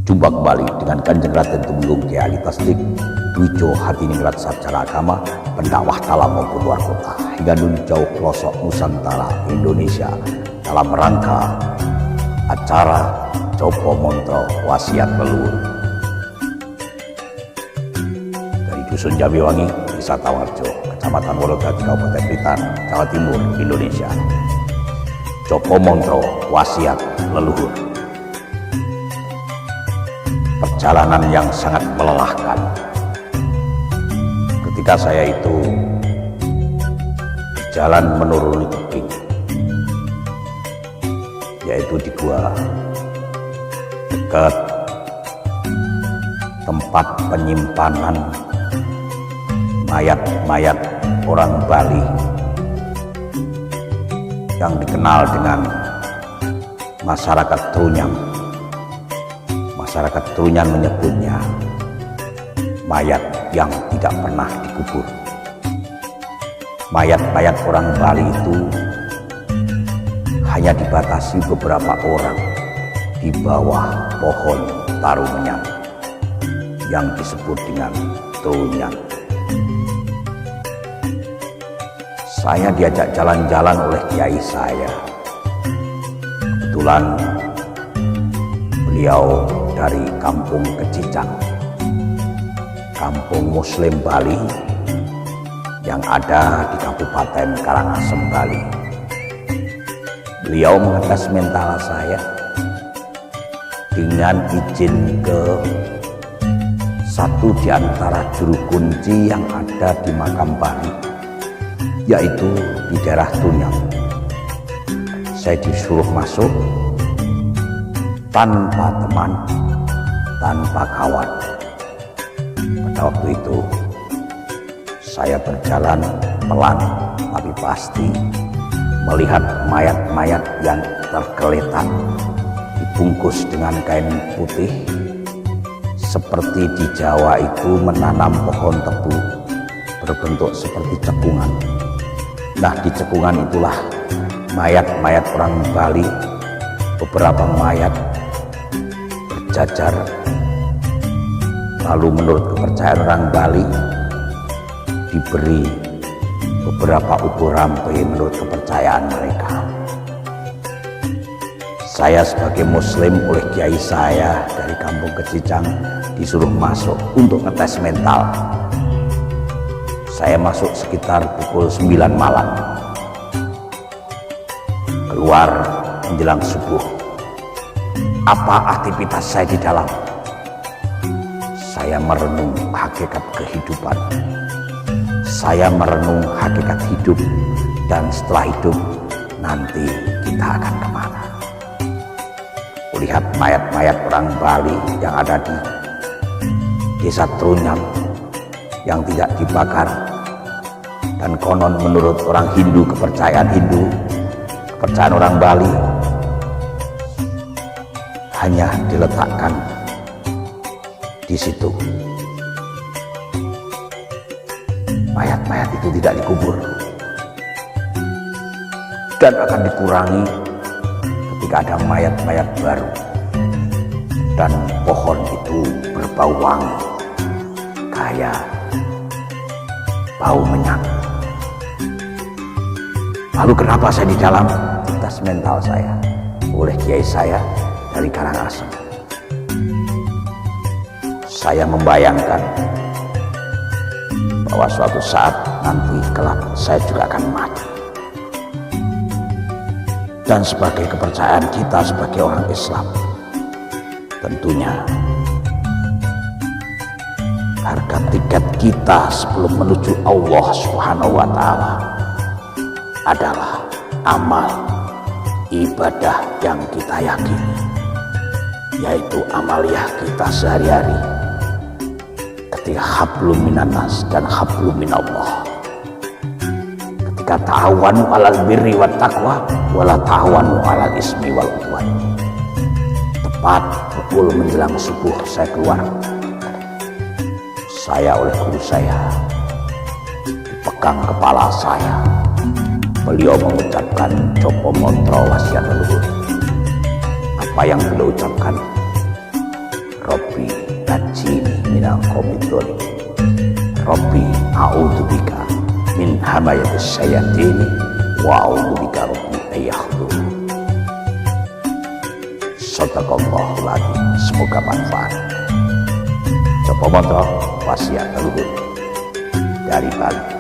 Jumpa kembali dengan Kanjeng Raden Tumenggung Kyai Ali Tasdik Dwijo Hadiningrat Sarjana Agama, pendakwah dalam maupun luar kota hingga nun jauh pelosok Nusantara Indonesia dalam rangka acara Jopo Montro Wasiat Leluhur dari Dusun Jamiwangi, Desa Tawarjo, Kecamatan Wolodadi, Kabupaten Blitar, Jawa Timur, Indonesia. Jopo Montro Wasiat Leluhur, perjalanan yang sangat melelahkan. Ketika saya itu berjalan menuruni tebing, yaitu di gua dekat tempat penyimpanan mayat-mayat orang Bali yang dikenal dengan masyarakat Trunyang. Masyarakat Trunyan menyebutnya mayat yang tidak pernah dikubur. Mayat-mayat orang Bali itu hanya dibatasi beberapa orang di bawah pohon tarumenyang yang disebut dengan Trunyan. Saya diajak jalan-jalan oleh kiai saya. Kebetulan beliau dari Kampung Kecicang, kampung Muslim Bali yang ada di Kabupaten Karangasem, Bali. Beliau mengetes mental saya dengan izin ke satu di antara juru kunci yang ada di makam Bali, yaitu di daerah Trunyang. Saya disuruh masuk tanpa teman, tanpa kawan. Pada waktu itu saya berjalan pelan tapi pasti melihat mayat-mayat yang tergeletak dibungkus dengan kain putih, seperti di Jawa itu menanam pohon tebu berbentuk seperti cekungan. Nah, di cekungan itulah mayat-mayat orang Bali, beberapa mayat berjajar. Lalu menurut kepercayaan orang Bali diberi beberapa ukur rampe menurut kepercayaan mereka. Saya sebagai muslim oleh kiai saya dari Kampung Kecicang disuruh masuk untuk ngetes mental. Saya masuk sekitar pukul 9 malam, keluar menjelang subuh. Apa aktivitas saya di dalam? Saya merenung hakikat kehidupan. Saya merenung hakikat hidup, dan setelah hidup nanti kita akan kemana. Lihat mayat-mayat orang Bali yang ada di Desa Trunyang yang tidak dibakar, dan konon menurut orang Hindu, kepercayaan orang Bali, hanya diletakkan di situ. Mayat-mayat itu tidak dikubur dan akan dikurangi ketika ada mayat-mayat baru, dan pohon itu berbau wangi kayak bau menyan. Lalu kenapa saya di dalam? Tes mental saya oleh kiai saya dari Karangasem. Saya membayangkan bahwa suatu saat nanti kelak saya juga akan mati. Dan sebagai kepercayaan kita sebagai orang Islam, tentunya harga tiket kita sebelum menuju Allah Subhanahu wa Ta'ala adalah amal ibadah yang kita yakini, yaitu amaliyah kita sehari-hari. Ketika hablum minannas dan hablum minallah, ketika ta'awanu alal birri wat taqwa wala ta'awanu alal ismi wal udwan. Tepat pukul menjelang subuh saya keluar. Saya oleh guru saya dipegang kepala saya. Beliau mengucapkan Jopo Montro Wasiat Leluhur. Apa yang beliau ucapkan? minal qawmidh dhalimin. Rabbi a'udzubika min hamayatis syayatini wa a'udzubika rabbi ayahdurun. Shadaqallahul adzim. Semoga manfaat. Coba moto wasiat leluhur dari Bali.